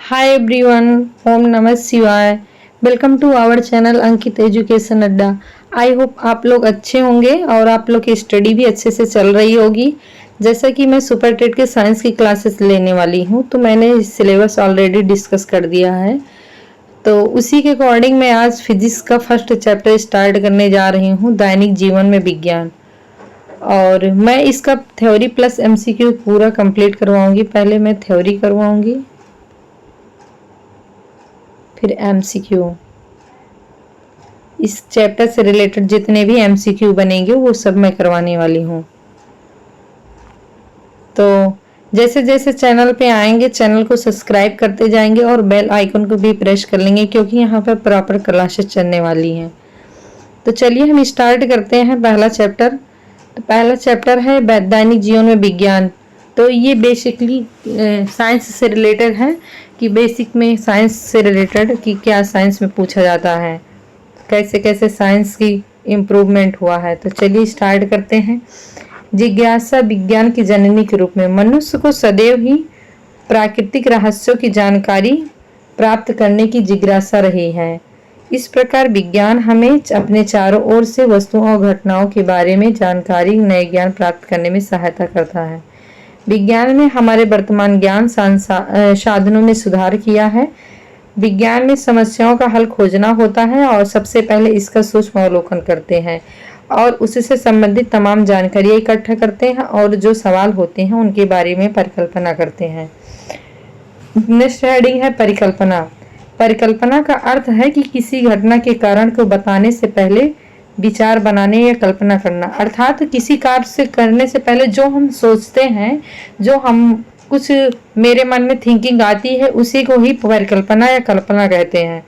Hi everyone, Om Namah Shivaya. Welcome to our channel Ankit education Adda. I hope आप लोग अच्छे होंगे और आप लोग की स्टडी भी अच्छे से चल रही होगी। जैसा कि मैं सुपर टेट के साइंस की क्लासेस लेने वाली हूँ, तो मैंने सिलेबस ऑलरेडी डिस्कस कर दिया है। तो उसी के अकॉर्डिंग मैं आज फिजिक्स का फर्स्ट चैप्टर स्टार्ट करने जा रही हूँ, दैनिक जीवन में विज्ञान। और मैं इसका थ्योरी प्लस एमसीक्यू पूरा कंप्लीट करवाऊंगी। पहले मैं थ्योरी करवाऊंगी, फिर एमसीक्यू। इस चैप्टर से रिलेटेड जितने भी एमसीक्यू बनेंगे वो सब मैं करवाने वाली हूँ। तो जैसे जैसे चैनल पे आएंगे, चैनल को सब्सक्राइब करते जाएंगे और बेल आइकन को भी प्रेस कर लेंगे, क्योंकि यहाँ पर प्रॉपर क्लासेस चलने वाली हैं। तो चलिए हम स्टार्ट करते हैं पहला चैप्टर। तो पहला चैप्टर है दैनिक जीवन में विज्ञान। तो ये बेसिकली साइंस से रिलेटेड है, कि बेसिक में साइंस से रिलेटेड कि क्या साइंस में पूछा जाता है, कैसे कैसे साइंस की इम्प्रूवमेंट हुआ है। तो चलिए स्टार्ट करते हैं। जिज्ञासा विज्ञान की जननी के रूप में मनुष्य को सदैव ही प्राकृतिक रहस्यों की जानकारी प्राप्त करने की जिज्ञासा रही है। इस प्रकार विज्ञान हमें अपने चारों ओर से वस्तुओं और घटनाओं के बारे में जानकारी, नए ज्ञान प्राप्त करने में सहायता करता है। विज्ञान ने हमारे वर्तमान ज्ञान साधनों में सुधार किया है। विज्ञान में समस्याओं का हल खोजना होता है और सबसे पहले इसका सूक्ष्म अवलोकन करते हैं और उससे संबंधित तमाम जानकारी इकट्ठा करते हैं और जो सवाल होते हैं उनके बारे में परिकल्पना करते हैं। नेक्स्ट हेडिंग है परिकल्पना। परिकल्पना का अर्थ है कि किसी घटना के कारण को बताने से पहले विचार बनाने या कल्पना करना, अर्थात किसी कार्य से करने से पहले जो हम सोचते हैं, जो हम कुछ मेरे मन में थिंकिंग आती है, उसी को ही परिकल्पना या कल्पना कहते हैं।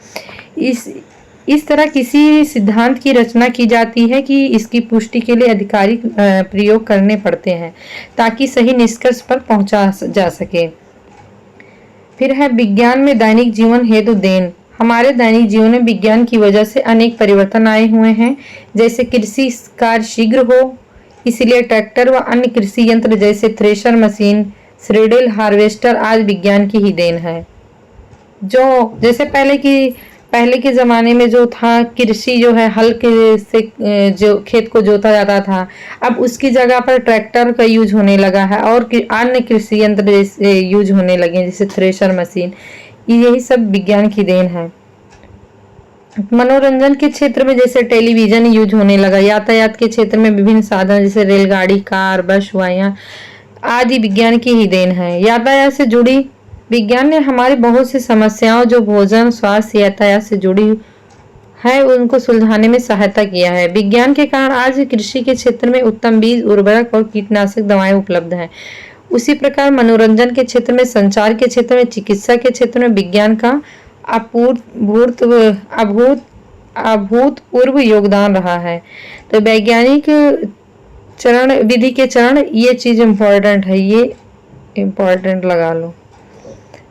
इस तरह किसी सिद्धांत की रचना की जाती है कि इसकी पुष्टि के लिए आधिकारिक प्रयोग करने पड़ते हैं ताकि सही निष्कर्ष पर पहुंचा जा सके। फिर है विज्ञान में दैनिक जीवन हेतु देन। हमारे दैनिक जीवन में विज्ञान की वजह से अनेक परिवर्तन आए हुए हैं, जैसे कृषि कार्य शीघ्र हो, इसलिए ट्रैक्टर व अन्य कृषि यंत्र जैसे थ्रेशर मशीन, सीडल हार्वेस्टर आज विज्ञान की ही देन है। जो जैसे पहले के ज़माने में जो था, कृषि जो है हल के से जो खेत को जोता जाता था, अब उसकी जगह पर ट्रैक्टर का यूज होने लगा है और अन्य कृषि यंत्र जैसे यूज होने लगे, जैसे थ्रेशर मशीन। यही सब विज्ञान की देन है। मनोरंजन के क्षेत्र में जैसे टेलीविजन यूज होने लगा, यातायात के क्षेत्र में विभिन्न साधन जैसे रेलगाड़ी, कार, बस, वाहन आदि विज्ञान की ही देन है। यातायात से जुड़ी विज्ञान ने हमारी बहुत सी समस्याओं जो भोजन, स्वास्थ्य, यातायात से जुड़ी है उनको सुलझाने में सहायता किया है। विज्ञान के कारण आज कृषि के क्षेत्र में उत्तम बीज, उर्वरक और कीटनाशक दवाएं उपलब्ध हैं। उसी प्रकार मनोरंजन के क्षेत्र में, संचार के क्षेत्र में, चिकित्सा के क्षेत्र में विज्ञान का अभूतपूर्व योगदान रहा है। तो वैज्ञानिक चरण, विधि के चरण, ये चीज इम्पोर्टेंट है, ये इम्पोर्टेंट लगा लो।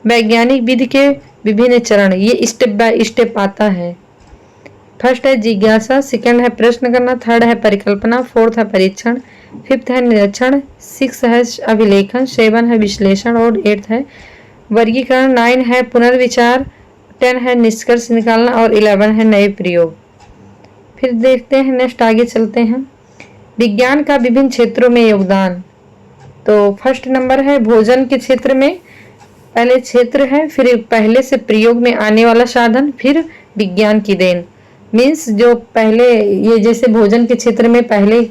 वैज्ञानिक विधि के विभिन्न चरण, ये स्टेप बाय स्टेप आता है। फर्स्ट है जिज्ञासा, सेकंड है प्रश्न करना, थर्ड है परिकल्पना, फोर्थ है परीक्षण, फिफ्थ है निरीक्षण, सिक्स है अभिलेखन, सेवन है विश्लेषण और एट्थ है वर्गीकरण, नाइन है पुनर्विचार, 10 है निष्कर्ष निकालना और 11 है नए प्रयोग। फिर देखते हैं, नेक्स्ट आगे चलते हैं। विज्ञान का विभिन्न क्षेत्रों में योगदान। तो फर्स्ट नंबर है भोजन के क्षेत्र में, पहले क्षेत्र है, फिर पहले से प्रयोग में आने वाला साधन, फिर विज्ञान की देन। मीन्स जो पहले ये जैसे भोजन के क्षेत्र में पहले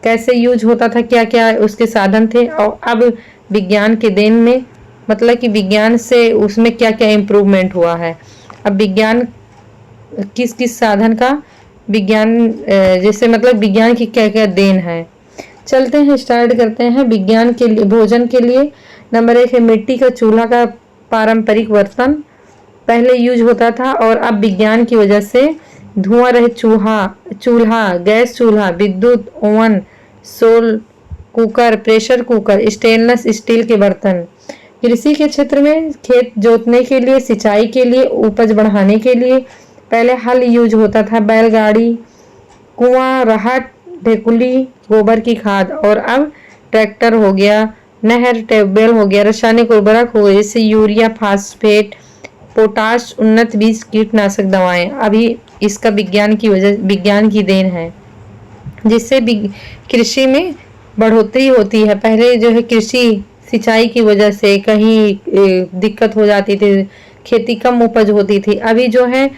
कैसे यूज होता था, क्या क्या उसके साधन थे, और अब विज्ञान के देन में मतलब कि विज्ञान से उसमें क्या क्या इम्प्रूवमेंट हुआ है। अब विज्ञान किस किस साधन का विज्ञान जैसे मतलब विज्ञान की क्या क्या देन है। चलते हैं, स्टार्ट करते हैं। विज्ञान के लिए, भोजन के लिए नंबर 1 है मिट्टी का चूल्हा का पारंपरिक बर्तन पहले यूज होता था और अब विज्ञान की वजह से धुआं रहित चूल्हा, गैस चूल्हा, विद्युत ओवन, सोल cooker, pressure cooker, stainless steel के बर्तन। कृषि के क्षेत्र में खेत जोतने के लिए, सिंचाई के लिए, उपज बढ़ाने के लिए पहले हल यूज होता था, बैलगाड़ी, कुआं, राहत, ढेकुली, गोबर की खाद, और अब ट्रैक्टर हो गया, नहर, ट्यूबवेल हो गया, रासायनिक उर्वरक हो गए जैसे यूरिया, फास्फेट, पोटाश, उन्नत बीज कीटनाशक दवाएं। अभी इसका विज्ञान की देन है, जिससे कृषि में बढ़ोतरी होती है। पहले जो है कृषि सिंचाई की वजह से कहीं दिक्कत हो जाती थी, खेती कम उपज होती थी। अभी जो है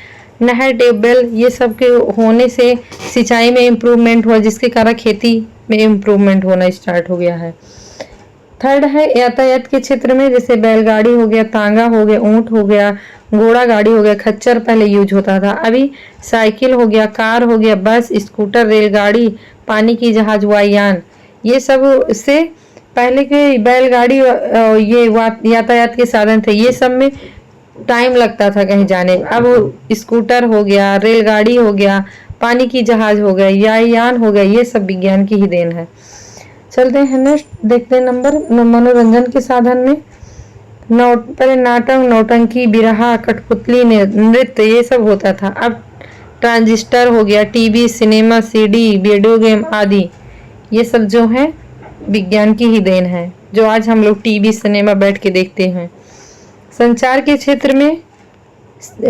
नहर, ट्यूबवेल ये सब के होने से सिंचाई में इम्प्रूवमेंट हुआ, जिसके कारण खेती में इम्प्रूवमेंट होना स्टार्ट हो गया है। थर्ड है यातायात के क्षेत्र में, जैसे बैलगाड़ी हो गया, तांगा हो गया, ऊंट हो गया, घोड़ा गाड़ी हो गया, खच्चर पहले यूज होता था। अभी साइकिल हो गया, कार हो गया, बस, स्कूटर, रेलगाड़ी, पानी की जहाज, वायुयान, ये सब से पहले के बैलगाड़ी ये यातायात के साधन थे। ये सब में टाइम लगता था कहीं जाने में। अब स्कूटर हो गया, रेलगाड़ी हो गया, पानी की जहाज हो गया, यान हो गया, ये सब विज्ञान की ही देन है। चलते हैं नेक्स्ट, देखते हैं नंबर मनोरंजन के साधन में। पहले नाटक, नौटंकी, बिरहा, कठपुतली, नृत्य ये सब होता था। अब ट्रांजिस्टर हो गया, TV, cinema, CD, video game आदि, ये सब जो है विज्ञान की ही देन है, जो आज हम लोग टीवी, सिनेमा बैठ के देखते हैं। संचार के क्षेत्र में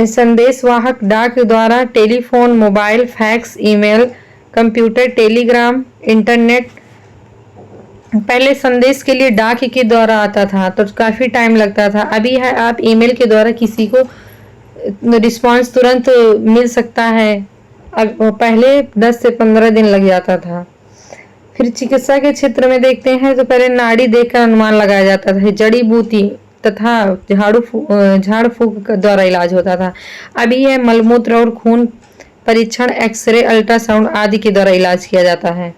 संदेशवाहक, डाक द्वारा, telephone, mobile, fax, email, computer, Telegram, internet. पहले संदेश के लिए डाक के द्वारा आता था तो काफी टाइम लगता था। अभी है आप ईमेल के द्वारा किसी को रिस्पांस तुरंत मिल सकता है। पहले 10 से 15 दिन लग जाता था। फिर चिकित्सा के क्षेत्र में देखते हैं तो पहले नाड़ी देखकर अनुमान लगाया जाता था, जड़ी बूटी तथा झाड़ फूक द्वारा इलाज होता था। अभी है मलमूत्र और खून परीक्षण, एक्सरे, अल्ट्रासाउंड आदि के द्वारा इलाज किया जाता है।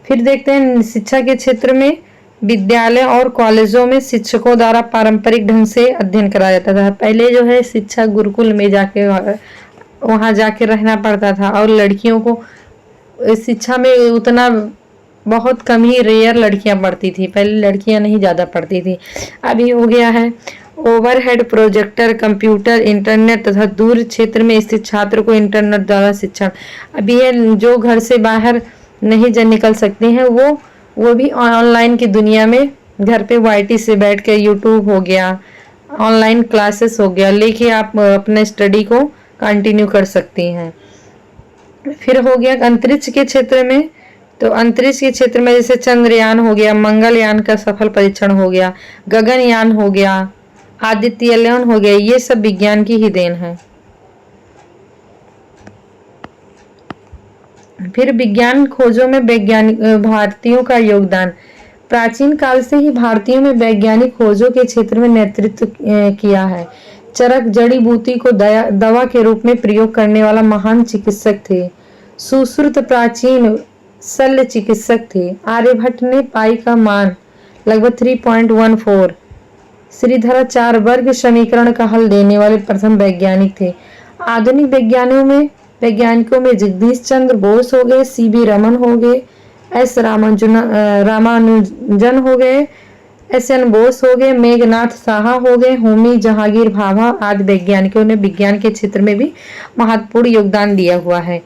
फिर देखते हैं शिक्षा के क्षेत्र में, विद्यालय और कॉलेजों में शिक्षकों द्वारा पारंपरिक ढंग से अध्ययन कराया जाता था। पहले जो है शिक्षा गुरुकुल में जाके वहां जाके रहना पड़ता था, और लड़कियों को शिक्षा में उतना बहुत कम ही रेयर लड़कियां पढ़ती थी। पहले लड़कियां नहीं ज़्यादा पढ़ती थी। अभी हो गया है ओवरहेड प्रोजेक्टर, कंप्यूटर, इंटरनेट तथा दूर क्षेत्र में स्थित छात्र को इंटरनेट द्वारा शिक्षण। अभी है जो घर से बाहर नहीं जन निकल सकते हैं, वो भी ऑनलाइन की दुनिया में घर पे वाईटी से बैठ के यूट्यूब हो गया, ऑनलाइन क्लासेस हो गया, लेके आप अपने स्टडी को कंटिन्यू कर सकती हैं। फिर हो गया अंतरिक्ष के क्षेत्र में, तो अंतरिक्ष के क्षेत्र में जैसे चंद्रयान हो गया, मंगलयान का सफल परीक्षण हो गया, गगनयान हो गया, आदित्ययान हो गया, ये सब विज्ञान की ही देन है। फिर विज्ञान खोजों में वैज्ञानिक भारतीयों का योगदान। प्राचीन काल से ही भारतीयों में वैज्ञानिक खोजों के क्षेत्र में नेतृत्व किया है। चरक जड़ी बूटी को दवा के रूप में प्रयोग करने वाला महान चिकित्सक थे। सुश्रुत प्राचीन शल्य चिकित्सक थे। आर्यभट्ट ने पाई का मान लगभग 3.14, श्रीधराचार्य वर्ग समीकरण का हल देने वाले प्रथम वैज्ञानिक थे। आधुनिक वैज्ञानिकों में जगदीश चंद्र बोस हो गए, सीवी रमन हो गए, एस रामानुजन हो गए, SN बोस हो गए, मेघनाथ साहा हो गए, होमी जहांगीर भाभा आदि वैज्ञानिकों ने विज्ञान के क्षेत्र में भी महत्वपूर्ण योगदान दिया हुआ है।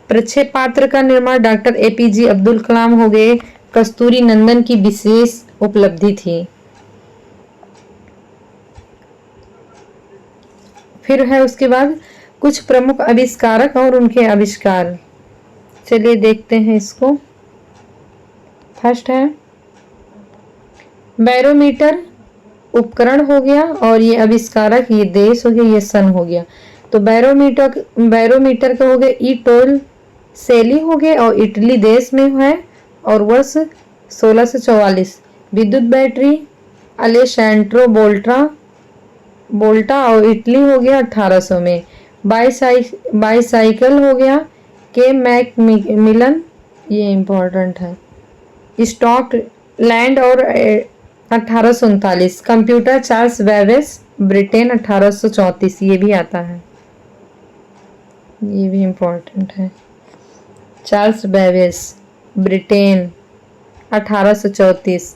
प्रक्षेपास्त्र का निर्माण डॉक्टर APJ अब्दुल कलाम हो गए। कस्तूरी नंदन की विशेष उपलब्धि थी। फिर है उसके बाद कुछ प्रमुख आविष्कारक और उनके आविष्कार। चलिए देखते हैं इसको। फर्स्ट है बैरोमीटर उपकरण हो गया, और ये आविष्कारक, ये देश हो गया, ये सन हो गया। तो बैरोमीटर का हो गया ईटोल सेली हो गए, और इटली देश में है, और वर्ष 1644। विद्युत बैटरी अलेसैंड्रो बोल्टा और इटली हो गया 1800 में। बाईसाइकिल हो गया के मैकमिलन, ये इम्पोर्टेंट है, स्टॉक लैंड और 1839। कंप्यूटर चार्ल्स बेबेज ब्रिटेन 1834, ये भी आता है, ये भी इम्पोर्टेंट है। Charles Babbage Britain 1834।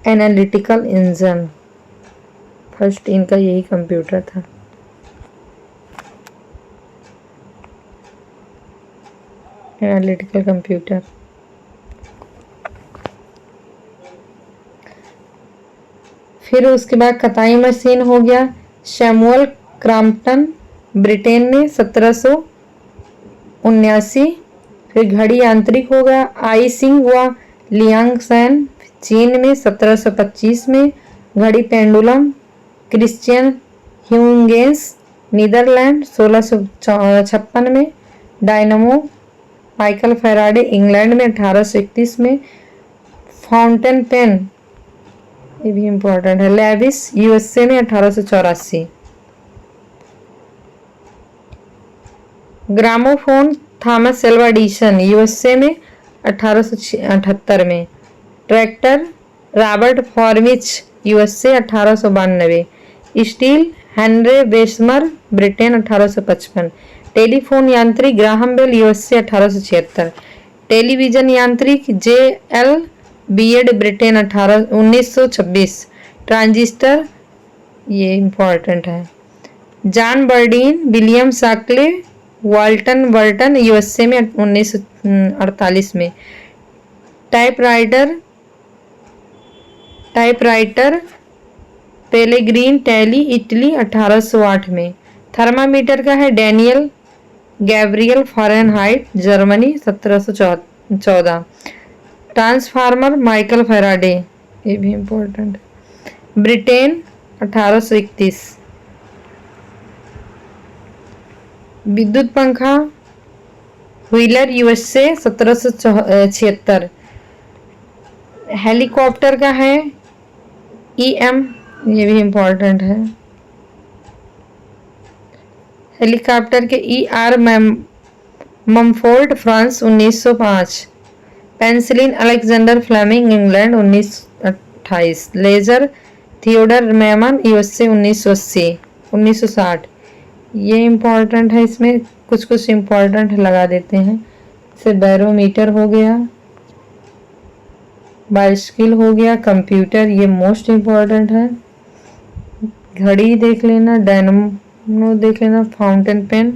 Analytical engine, first इनका यही कंप्यूटर था। Analytical computer. फिर उसके बाद कताई मशीन हो गया, सैमुअल क्रॉम्पटन ब्रिटेन में 1779। फिर घड़ी यांत्रिक हो गया आई सिंग व लियांग सैन चीन में 1725 में। घड़ी पेंडुलम क्रिश्चियन ह्यूगेंस नीदरलैंड 1656 में। डायनमो माइकल फैराडे इंग्लैंड में 1831 में। फाउंटेन पेन ये भी इंपॉर्टेंट है लेविस यूएसए में 1884। Gramophone Thomas Alva Edison USA में 1878 में। ट्रैक्टर रॉबर्ट फॉर्मिच USA 1892। Steel Henry Bessemer Britain 1855। Telephone यांत्रिक ग्राहम बेल यूएसए 1876। टेलीविजन यांत्रिक J L Baird Britain 1926। Transistor ये इंपॉर्टेंट है John Bardeen William Shockley Walter Brattain USA में 1948 में। टाइपराइटर पेलेग्रीन टैली इटली 1808 में। थर्मामीटर का है Daniel Gabriel Fahrenheit Germany 1714। Transformer Michael Faraday ये भी इम्पोर्टेंट ब्रिटेन 1831। विद्युत पंखा व्हीलर यूएसए 1776। हेलीकॉप्टर का है ईएम ये भी इम्पोर्टेंट है। हेलीकॉप्टर के E R Mumford France 1905। Penicillin Alexander Fleming England 1928। Laser Theodore Maiman USA 1960। ये इम्पोर्टेंट है इसमें कुछ इम्पोर्टेंट लगा देते हैं जैसे बैरोमीटर हो गया बाइसिकल हो गया कंप्यूटर ये मोस्ट इम्पोर्टेंट है। घड़ी देख लेना डायनमो देख लेना फाउंटेन पेन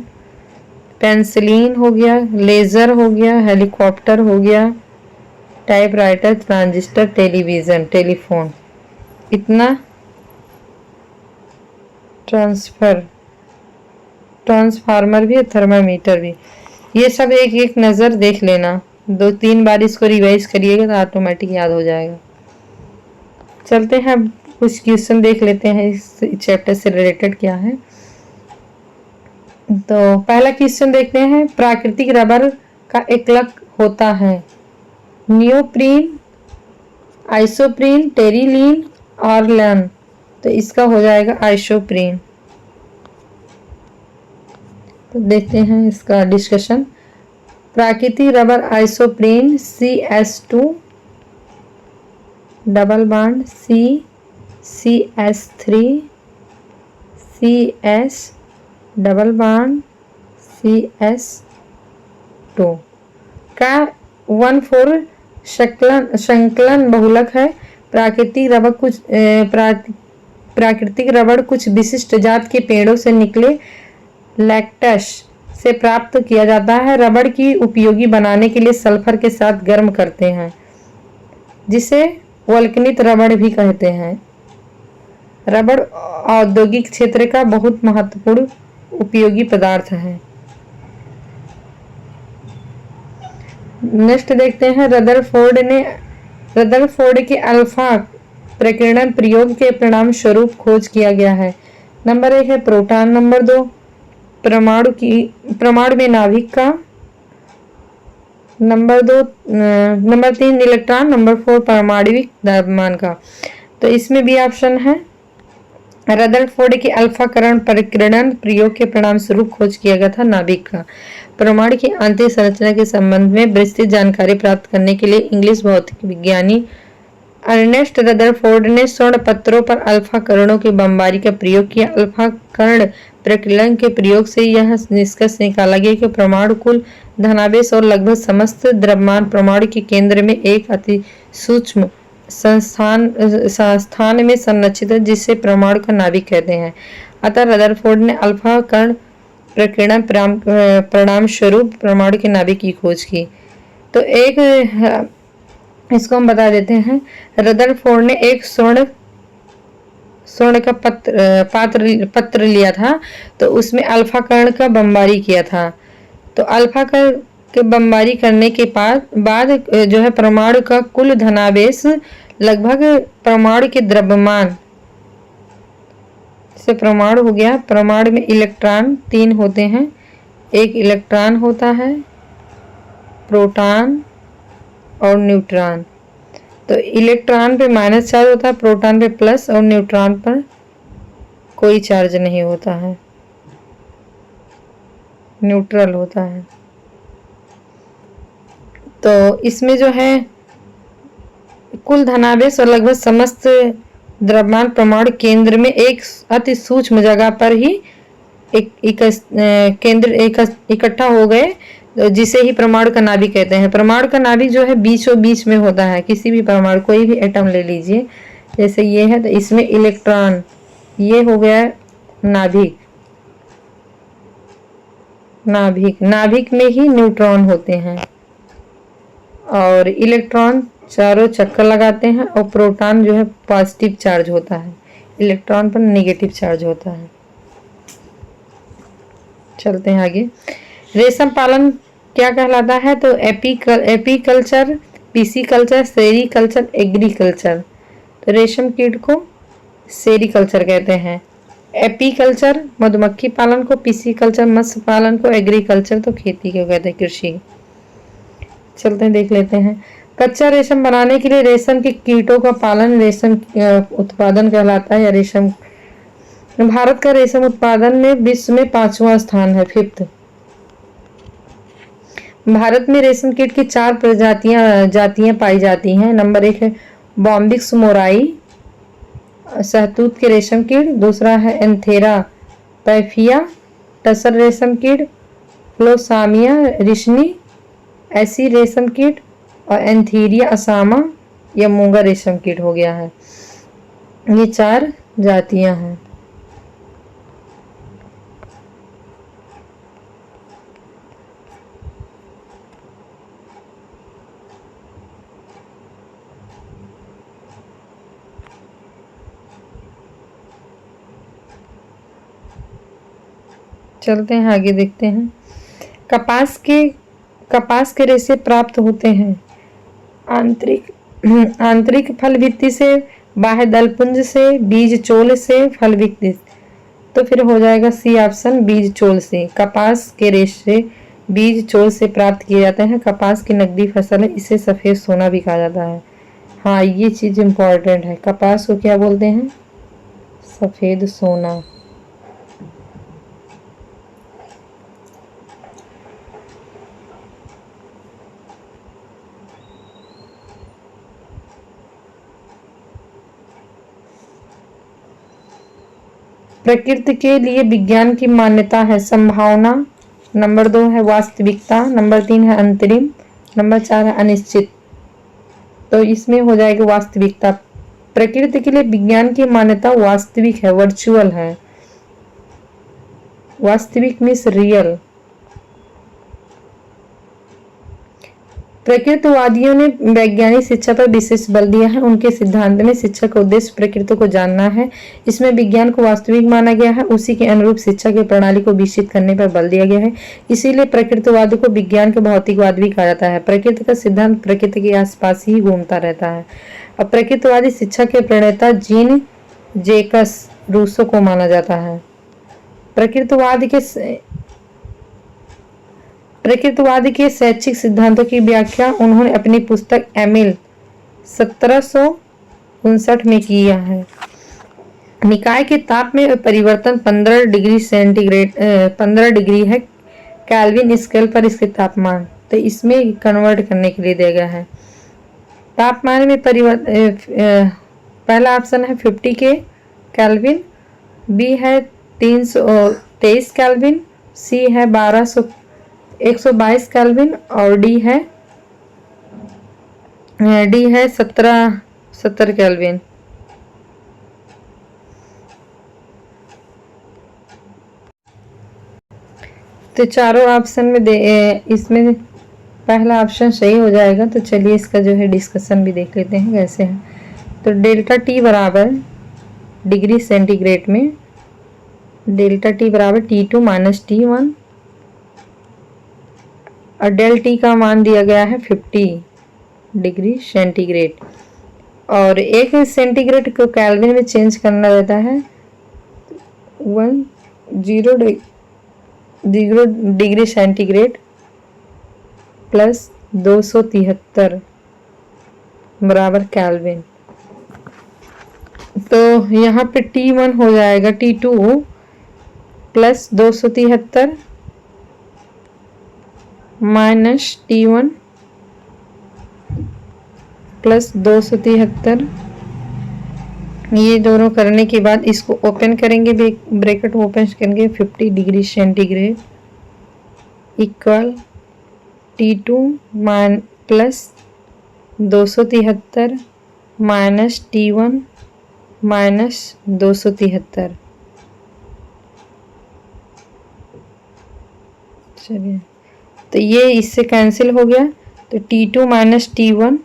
पेंसिलिन हो गया लेज़र हो गया हेलीकॉप्टर हो गया टाइपराइटर ट्रांजिस्टर टेलीविज़न टेलीफोन इतना। ट्रांसफार्मर भी थर्मामीटर भी ये सब एक एक नज़र देख लेना 2-3 बार इसको रिवाइज करिएगा तो ऑटोमेटिक याद हो जाएगा। चलते हैं कुछ क्वेश्चन देख लेते हैं इस चैप्टर से रिलेटेड क्या है। तो पहला क्वेश्चन देखते हैं प्राकृतिक रबर का एकलक होता है नियोप्रीन आइसोप्रीन टेरिलीन और लैन तो इसका हो जाएगा आइसोप्रीन। तो देखते हैं इसका डिस्कशन। प्राकृतिक rubber isoprene CS2 double bond CS3 CS double bond CS2 का 1,4 संकलन बहुलक है। प्राकृतिक रबड़ कुछ विशिष्ट जात के पेड़ों से निकले लैक्टस से प्राप्त किया जाता है। रबड़ की उपयोगी बनाने के लिए सल्फर के साथ गर्म करते हैं जिसे वल्कनित रबड़ भी कहते हैं। रबड़ औद्योगिक क्षेत्र का बहुत महत्वपूर्ण उपयोगी पदार्थ है। नेक्स्ट देखते हैं रदरफोर्ड के अल्फा प्रकीर्णन प्रयोग के परिणाम स्वरूप खोज किया गया है। नंबर 1 है प्रोटॉन। नंबर 2 परमाणु में नाभिक का। Number 3 electron. नंबर 4 परमाणविक द्रव्यमान का। तो इसमें भी ऑप्शन है रदरफोर्ड के अल्फा प्रकीर्णन प्रयोग के परिणाम स्वरूप खोज किया गया था नाभिक का। परमाणु की आंतरिक संरचना के संबंध में विस्तृत जानकारी प्राप्त करने के लिए इंग्लिश भौतिक विज्ञानी अर्नेस्ट रदरफोर्ड ने स्वर्ण पत्रों पर अल्फा कणों की बमबारी का प्रयोग किया। अल्फा कण प्रकीर्णन के प्रयोग से यह निष्कर्ष निकाला गया कि परमाणु कुल धनावेश और लगभग समस्त द्रव्यमान परमाणु के केंद्र में एक अति सूक्ष्म संस्थान में संरक्षित है जिसे परमाणु का नाभिक कहते हैं। अतः रदरफोर्ड ने अल्फा कण प्रकीर्णन परिणाम स्वरूप परमाणु के नाभिक की खोज की। तो एक इसको हम बता देते हैं रदरफोर्ड ने एक स्वर्ण का पत्र लिया था, तो उसमें अल्फा कण का बमबारी किया था। तो अल्फा कण के बमबारी करने के बाद जो है परमाणु का कुल धनावेश लगभग परमाणु के द्रव्यमान से परमाणु हो गया। परमाणु में इलेक्ट्रॉन 3 होते हैं, एक इलेक्ट्रॉन होता है, प्रोटॉन और न्यूट्रॉन। तो इलेक्ट्रॉन पे माइनस चार्ज होता है, प्रोटॉन पे प्लस और न्यूट्रॉन पर कोई चार्ज नहीं होता है, न्यूट्रल होता है। तो इसमें जो है कुल धनावेश और लगभग समस्त द्रव्यमान परमाणु केंद्र में एक अति सूक्ष्म जगह पर ही इकट्ठा हो गए, जिसे ही परमाणु का नाभिक कहते हैं। परमाणु का नाभिक जो है बीचों बीच में होता है। किसी भी परमाणु, कोई भी एटम ले लीजिए, जैसे ये है, तो इसमें इलेक्ट्रॉन, ये हो गया नाभिक। नाभिक में ही न्यूट्रॉन होते हैं और इलेक्ट्रॉन चारों चक्कर लगाते हैं और प्रोटॉन जो है पॉजिटिव चार्ज होता है, इलेक्ट्रॉन पर नेगेटिव चार्ज होता है। चलते हैं आगे। रेशम पालन क्या कहलाता है? तो एपीकल्चर, पीसीकल्चर, सेरीकल्चर, एग्रीकल्चर। तो रेशम कीट को सेरीकल्चर कहते हैं। एपीकल्चर मधुमक्खी पालन को, पीसीकल्चर मत्स्य पालन को, एग्रीकल्चर तो खेती को कहते हैं, कृषि। चलते हैं, देख लेते हैं। कच्चा रेशम बनाने के लिए रेशम के कीटों का पालन रेशम उत्पादन कहलाता है, या रेशम। भारत का रेशम उत्पादन में विश्व में 5वां स्थान है, 5th। भारत में रेशम कीट की 4 जातियां पाई जाती हैं। नंबर 1 है बॉम्बिक्स मोराई, शहतूत के रेशम कीट। दूसरा है एंथेरा पैफिया, टसर रेशम कीट। फ्लोसामिया रिशनी, ऐसी रेशम कीट। और एंथीरिया असामा या मूंगा रेशम कीट हो गया है। ये 4 जातियां हैं। चलते हैं आगे, देखते हैं। कपास के रेशे प्राप्त होते हैं आंतरिक फल भित्ति से, बाह्य दलपुंज से, बीज चोल से, फल भित्ति। तो फिर हो जाएगा सी ऑप्शन, बीज चोल से। कपास के रेशे बीज चोल से प्राप्त किए जाते हैं। कपास की नकदी फसल है, इसे सफेद सोना भी कहा जाता है। हाँ, ये चीज इंपॉर्टेंट है। कपास को क्या बोलते हैं? सफेद सोना। प्रकृति के लिए विज्ञान की मान्यता है संभावना। नंबर 2 है वास्तविकता। नंबर 3 है अंतरिम। नंबर 4 है अनिश्चित। तो इसमें हो जाएगा वास्तविकता। प्रकृति के लिए विज्ञान की मान्यता वास्तविक है, वर्चुअल है। वास्तविक मीन्स रियल। प्रकृतिवादियों ने वैज्ञानिक शिक्षा पर विशेष बल दिया है। उनके सिद्धांत में शिक्षा का उद्देश्य प्रकृति को जानना है। इसमें विज्ञान को वास्तविक माना गया है। उसी के अनुरूप शिक्षा की प्रणाली को विकसित करने पर बल दिया गया है। इसीलिए प्रकृतिवाद को विज्ञान के भौतिकवाद भी कहा जाता है। प्रकृति का सिद्धांत प्रकृति के आसपास ही घूमता रहता है। और प्रकृतिवादी शिक्षा के प्रणेता जीन जैकस रूसो को माना जाता है। प्रकृतिवाद के शैक्षिक सिद्धांतों की व्याख्या उन्होंने अपनी पुस्तक एमिल 1759 में किया है। निकाय के ताप में परिवर्तन 15 डिग्री सेंटीग्रेड 15 डिग्री है केल्विन स्केल पर इसके तापमान। तो इसमें कन्वर्ट करने के लिए दिया गया है। तापमान में परिवर्तन पहला ऑप्शन है 50 के केल्विन, बी है 323 केल्विन, सी है 122 केल्विन और डी है 70 केल्विन। तो चारों ऑप्शन में इसमें पहला ऑप्शन सही हो जाएगा। तो चलिए इसका जो है डिस्कशन भी देख लेते हैं कैसे है। तो डेल्टा टी बराबर डिग्री सेंटीग्रेड में डेल्टा टी बराबर T2 माइनस T1 और डेल टी का मान दिया गया है 50 डिग्री सेंटीग्रेड और 1 सेंटीग्रेड को केल्विन में चेंज करना रहता है 10 डिग्री सेंटीग्रेड प्लस 273 बराबर केल्विन। तो यहाँ पे T1 हो जाएगा T2 plus 273 minus T1 plus 273। ये दोनों करने के बाद इसको ओपन करेंगे, ब्रैकेट ओपन करेंगे 50 degree centigrade equal T2 plus 273 minus T1 minus 273। चलिए तो ये इससे कैंसिल हो गया, तो T2 minus T1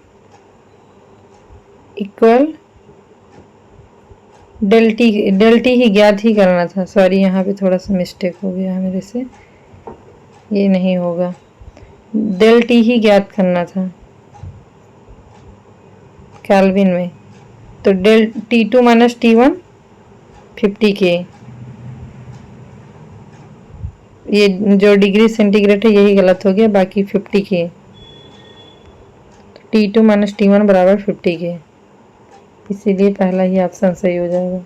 equal del T ही ज्ञात ही करना था। सॉरी, यहाँ पे थोड़ा सा मिस्टेक हो गया है मेरे से, ये नहीं होगा, डेल टी ही ज्ञात करना था केल्विन में। तो डेल T2 माइनस T1 50 के, ये जो डिग्री सेंटीग्रेड है यही गलत हो गया, बाकी 50 के। T2 माइनस T1 बराबर 50 के, इसीलिए पहला ही ऑप्शन सही हो जाएगा।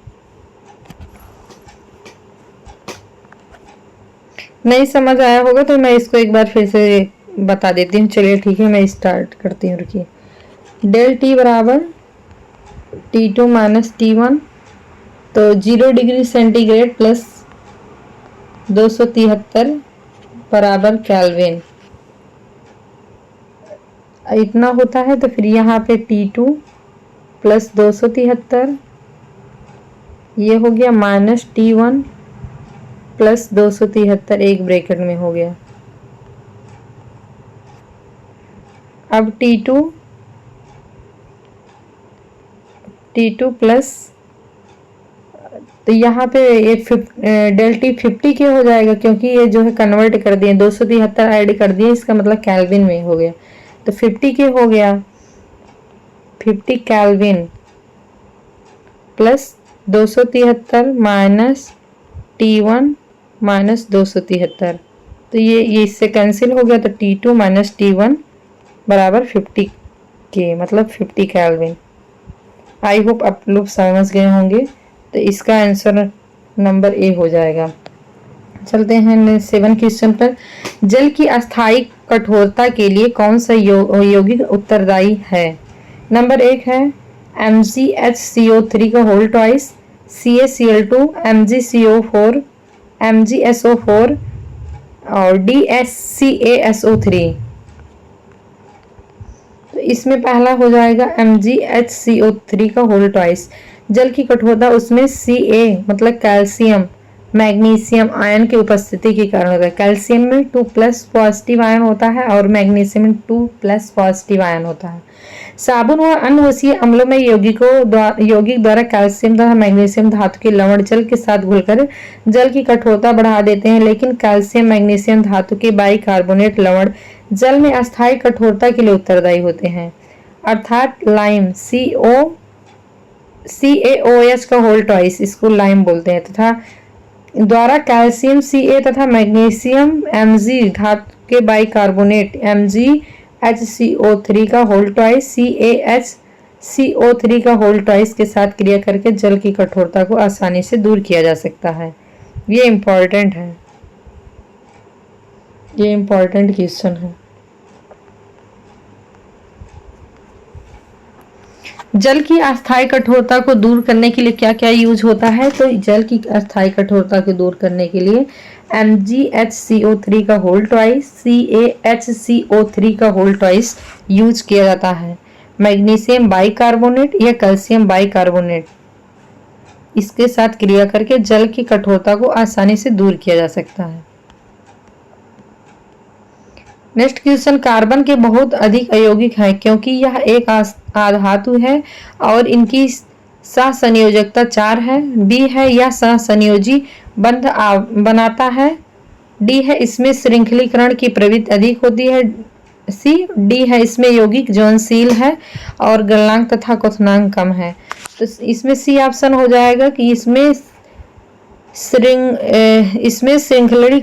नहीं समझ आया होगा तो मैं इसको एक बार फिर से बता देती हूँ। चलिए ठीक है, मैं स्टार्ट करती हूँ, रुकिए। डेल टी बराबर T2 माइनस T1, तो 0 डिग्री सेंटीग्रेड प्लस 273 बराबर केल्विन, इतना होता है। तो फिर यहाँ पे T2 प्लस 273, ये हो गया माइनस T1 प्लस 273, एक ब्रैकेट में हो गया। अब T2 प्लस, तो यहाँ पे ये डेल टी 50 के हो जाएगा, क्योंकि ये जो है कन्वर्ट कर दिए, 273 ऐड कर दिए, इसका मतलब केल्विन में हो गया। तो 50 के हो गया, 50 kelvin plus 273 minus T1 minus 273, तो ये इससे कैंसिल हो गया। तो T2 माइनस T1 बराबर 50 के, मतलब 50 केल्विन। आई होप आप लोग समझ गए होंगे, तो इसका आंसर नंबर ए हो जाएगा। चलते हैं 7 क्वेश्चन पर। जल की अस्थायी कठोरता के लिए कौन सा यौगिक उत्तरदायी है? नंबर 1 है MgHCO3 का whole twice, CaCl2, MgCO4, MgSO4 और DSCaSO3। तो इसमें पहला हो जाएगा MgHCO3 का होल ट्वाइस। जल की कठोरता उसमें Ca मतलब कैल्शियम मैग्नीशियम आयन की उपस्थिति के कारण होता है। कैल्शियम में 2+ पॉजिटिव आयन होता है और मैग्नीशियम में 2+ पॉजिटिव आयन होता है। साबुन व अनवसीय अम्लों में यौगिक द्वारा कैल्शियम तथा मैग्नीशियम धातु के लवण जल के साथ घुलकर जल की कठोरता बढ़ा देते हैं, लेकिन कैल्शियम मैग्नीशियम धातु के बाइकार्बोनेट लवण जल में अस्थायी कठोरता के लिए उत्तरदायी होते हैं, अर्थात लाइम CaOH का होल ट्वाइस, इसको लाइम बोलते हैं, तथा द्वारा कैल्शियम Ca तथा मैग्नीशियम Mg धातु के बाइकार्बोनेट MgHCO3 का होल ट्वाइस CaHCO3 का होल ट्वाइस के साथ क्रिया करके जल की कठोरता को आसानी से दूर किया जा सकता है। ये इम्पोर्टेंट है, ये इम्पोर्टेंट क्वेश्चन है। जल की अस्थायी कठोरता को दूर करने के लिए क्या क्या यूज होता है? तो जल की अस्थायी कठोरता को दूर करने के लिए MgHCO3 का होल ट्वाइस, CaHCO3 का होल ट्वाइस यूज किया जाता है। मैग्नीशियम बाइकार्बोनेट या कैल्शियम बाइकार्बोनेट, इसके साथ क्रिया करके जल की कठोरता को आसानी से दूर किया जा सकता है। नेक्स्ट क्वेश्चन, कार्बन के बहुत अधिक अयौगिक हैं क्योंकि यह एक आधातु है और इनकी सह संयोजकता 4 है। बी है यह सह संयोजी बंध बनाता है। डी है इसमें श्रृंखलीकरण की प्रवृत्ति अधिक होती है। सी डी है इसमें यौगिक ज्वलनशील है और गलनांक तथा क्वथनांक कम है। तो इसमें सी ऑप्शन हो जाएगा कि इसमें श्रृंखलड़ी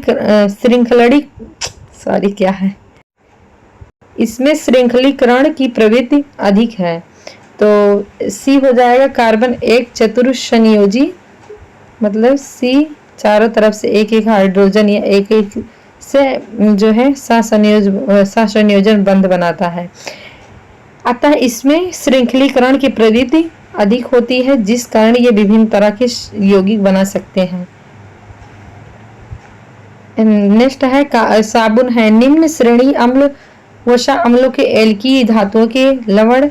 सॉरी क्या है, इसमें श्रृंखलीकरण की प्रवृत्ति अधिक है। तो सी हो जाएगा कार्बन एक चतुर्संयोजी, मतलब सी चारों तरफ से एक एक हाइड्रोजन या एक एक से जो है सहसंयोजन बंध बनाता है। अतः इसमें श्रृंखलीकरण की प्रवृत्ति अधिक होती है, जिस कारण ये विभिन्न तरह के यौगिक बना सकते हैं। नेक्स्ट है साबुन है। निम्न श्रेणी अम्ल वसा अम्लों के एल्की धातुओं के लवण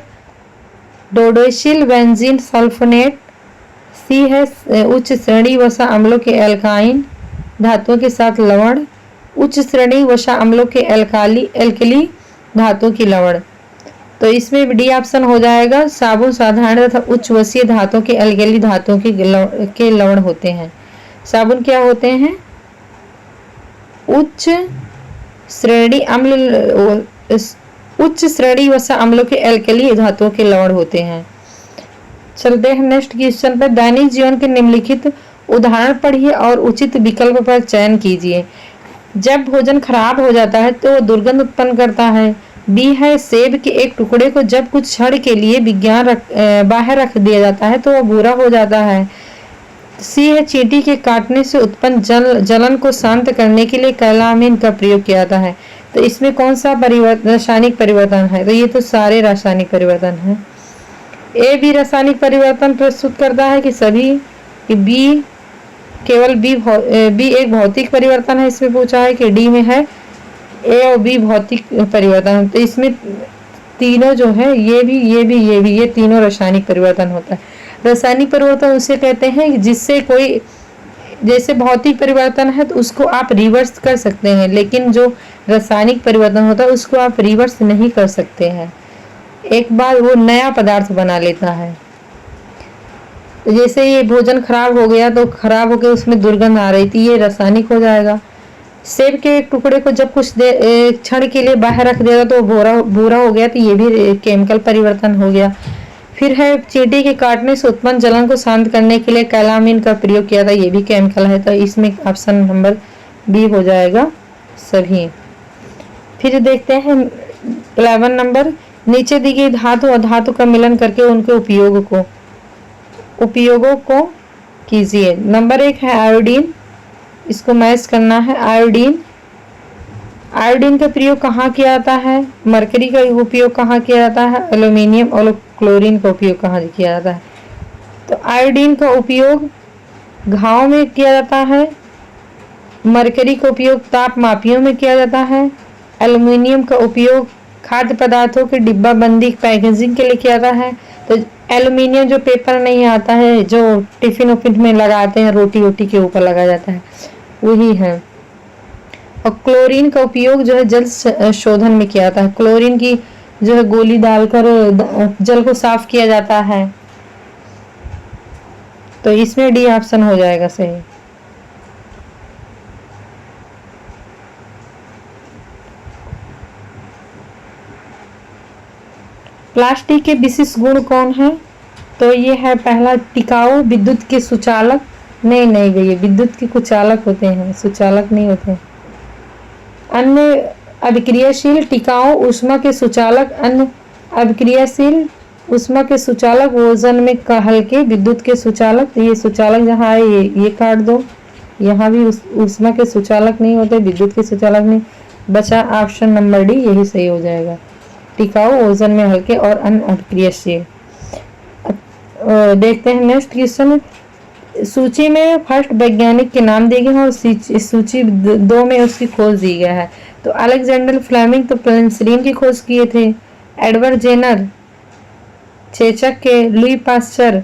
डोडोसिल बेंजीन सल्फोनेट। सी है उच्च श्रेणी वसा अम्लों के एल्काइन धातुओं के साथ लवण। उच्च श्रेणी वसा अम्लों के एल्कली धातुओं की लवण। तो इसमें डी ऑप्शन हो जाएगा। साबुन साधारण तथा उच्च वसीय धातुओं के एल्कली धातुओं के लवण होते हैं। साबुन क्या होते हैं? उच्च श्रेणी वसा अम्लों के एल्कली धातुओं के लवण होते हैं। चलते हैं नेक्स्ट क्वेश्चन पर। दैनिक जीवन के निम्नलिखित उदाहरण पढ़िए और उचित विकल्प पर चयन कीजिए। जब भोजन खराब हो जाता है तो दुर्गंध उत्पन्न करता है। बी है सेब के एक टुकड़े को जब कुछ क्षण के लिए बाहर रख दिया जाता है तो वह भूरा हो जाता है। सी है चींटी के काटने से उत्पन्न जलन को शांत करने के लिए कैलामीन का प्रयोग किया जाता है। तो इसमें कौन सा रासायनिक परिवर्तन है? तो ये तो सारे रासायनिक परिवर्तन हैं। ए बी रासायनिक परिवर्तन प्रस्तुत करता है कि सभी? बी केवल बी एक भौतिक परिवर्तन है, इसमें पूछा है कि डी में है ए और बी भौतिक परिवर्तन। तो इसमें तीनों जो है ये तीनों रासायनिक परिवर्तन होता है। रासायनिक परिवर्तन उसे कहते हैं जिससे कोई, जैसे भौतिक परिवर्तन है तो उसको आप रिवर्स कर सकते हैं, लेकिन जो रासायनिक परिवर्तन होता है उसको आप रिवर्स नहीं कर सकते हैं, एक बार वो नया पदार्थ बना लेता है। जैसे ये भोजन खराब हो गया तो खराब होकर उसमें दुर्गंध आ रही थी, ये रासायनिक हो जाएगा। सेब के एक टुकड़े को जब कुछ क्षण के लिए बाहर रख दिया तो भूरा हो गया, तो ये भी केमिकल परिवर्तन हो गया। फिर है चींटी के काटने से उत्पन्न जलन को शांत करने के लिए कैलामीन का प्रयोग किया था, ये भी केमिकल है। तो इसमें ऑप्शन नंबर बी हो जाएगा सभी। फिर देखते हैं 11 नंबर। नीचे दी गई धातु और धातु का मिलन करके उनके उपयोगों को कीजिए। नंबर 1 है आयोडीन, इसको मैच करना है। आयोडीन का प्रयोग कहाँ किया जाता है? मरकरी का उपयोग कहाँ किया जाता है? एल्यूमिनियम और क्लोरीन का उपयोग कहाँ किया जाता है? तो आयोडीन का उपयोग घाव में किया जाता है। मरकरी का उपयोग तापमापियों में किया जाता है। एल्यूमिनियम का उपयोग खाद्य पदार्थों के डिब्बा बंदी पैकेजिंग के लिए किया जाता है। तो एल्यूमिनियम जो पेपर नहीं आता है, जो टिफिन उफिन में लगाते हैं, रोटी वोटी के ऊपर लगाया जाता है, वही है। और क्लोरीन का उपयोग जो है जल शोधन में किया जाता है। क्लोरीन की जो है गोली डालकर जल को साफ किया जाता है। तो इसमें डी ऑप्शन हो जाएगा सही। प्लास्टिक के विशिष्ट गुण कौन है? तो ये है पहला टिकाऊ, विद्युत के सुचालक, नहीं भैया विद्युत के कुचालक होते हैं, सुचालक नहीं होते। अन्य अभिक्रियाशील, टिकाऊ, ऊष्मा के सुचालक। अन्य अभिक्रियाशील, ऊष्मा के सुचालक, वजन में हल्के, विद्युत के सुचालक। तो ये सुचालक जहाँ है ये काट दो, यहाँ भी ऊष्मा के सुचालक नहीं होते, विद्युत के सुचालक नहीं। बचा ऑप्शन नंबर डी, यही सही हो जाएगा। टिकाऊ, ओजन में हल्के और अन्य अभिक्रियाशील। देखते हैं नेक्स्ट क्वेश्चन। सूची में फर्स्ट वैज्ञानिक के नाम दिए गए हैं और सूची 2 में उसकी खोज दी गया है। तो अलेक्जेंडर फ्लेमिंग तो पेनिसिलिन की खोज किए थे। एडवर्ड जेनर चेचक के। लुई पास्चर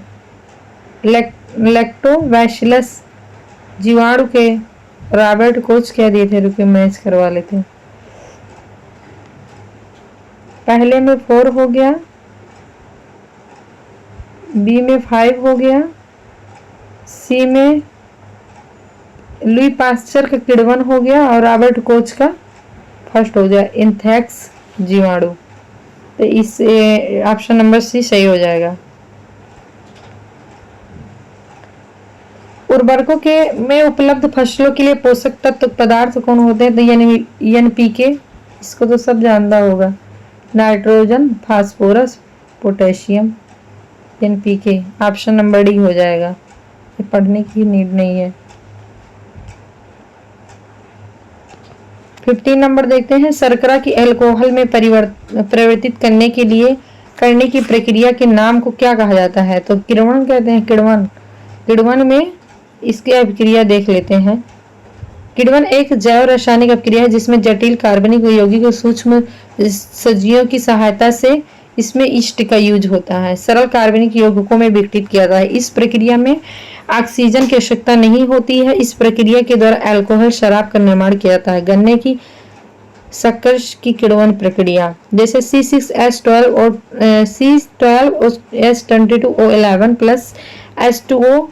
लैक्टोबैसिलस जीवाणु के। रॉबर्ट कोच क्या दिए थे? रुपये मैच करवा लेते। पहले में 4 हो गया, बी में 5 हो गया, सी में लुई पास्चर का किण्वन हो गया और रॉबर्ट कोच का फर्स्ट हो गया एंथ्रेक्स जीवाणु। तो इस ऑप्शन नंबर सी सही हो जाएगा। उर्वरकों के में उपलब्ध फसलों के लिए पोषक तत्व पदार्थ कौन होते हैं? तो एनपीके, इसको तो सब जानता होगा, nitrogen, phosphorus, potassium, NPK. Option number D हो जाएगा, ये पढ़ने की नीड नहीं है। 15 नंबर देखते हैं। शर्करा की अल्कोहल में परिवर्तित करने की प्रक्रिया के नाम को क्या कहा जाता है? तो किण्वन कहते हैं, किण्वन। किण्वन में इसकी अभिक्रिया देख लेते हैं। किण्वन एक जैव रासायनिक अभिक्रिया है जिसमें जटिल कार्बनिक यौगिक को सूक्ष्म सजीवों की सहायता से इसमें ईस्ट का यूज होता है। सरल कार्बनिक यौगिकों में विघटित किया जाता है। इस प्रक्रिया में ऑक्सीजन की आवश्यकता नहीं होती है। इस प्रक्रिया के द्वारा अल्कोहल शराब का निर्माण किया जाता है। गन्ने की शक्कर की किण्वन प्रक्रिया, जैसे C6H12 और C12H22O11 प्लस H2O,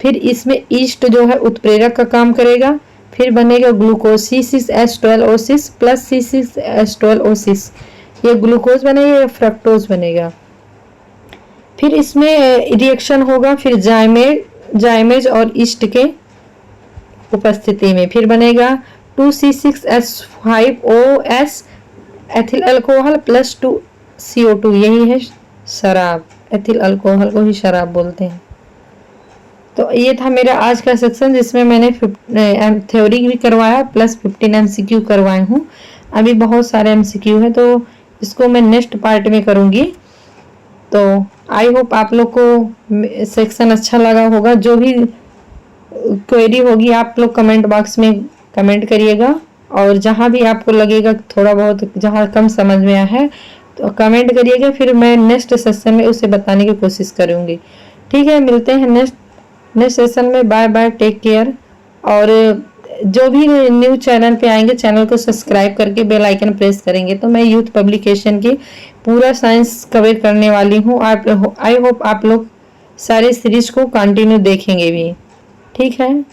फिर इसमें ईस्ट जो है उत्प्रेरक का काम करेगा। फिर बनेगा ग्लूकोज C6H12O6 प्लस C6H12O6, ये ग्लूकोज बनेगा या फ्रक्टोज बनेगा। फिर इसमें रिएक्शन होगा फिर जाइमेज और ईस्ट के उपस्थिति में। फिर बनेगा 2C6H5OS ethyl alcohol plus 2CO2, यही है शराब। एथिल अल्कोहल को ही शराब बोलते हैं। तो ये था मेरा आज का सेक्शन जिसमें मैंने थ्योरी भी करवाया प्लस 15 MCQ करवाए हूँ। अभी बहुत सारे MCQ हैं तो इसको मैं नेक्स्ट पार्ट में करूँगी। तो आई होप आप लोग को सेक्शन अच्छा लगा होगा। जो भी क्वेरी होगी आप लोग कमेंट बॉक्स में कमेंट करिएगा, और जहाँ भी आपको लगेगा थोड़ा बहुत जहाँ कम समझ में आया है तो कमेंट करिएगा, फिर मैं नेक्स्ट सेशन में उसे बताने की कोशिश करूँगी। ठीक है, मिलते हैं नेक्स्ट सेशन में। Bye bye, take care. और जो भी न्यू चैनल पे आएंगे चैनल को सब्सक्राइब करके बेल आइकन प्रेस करेंगे तो मैं यूथ पब्लिकेशन की पूरा साइंस कवर करने वाली हूँ। आई होप आप लोग सारे सीरीज को कंटिन्यू देखेंगे भी। ठीक है।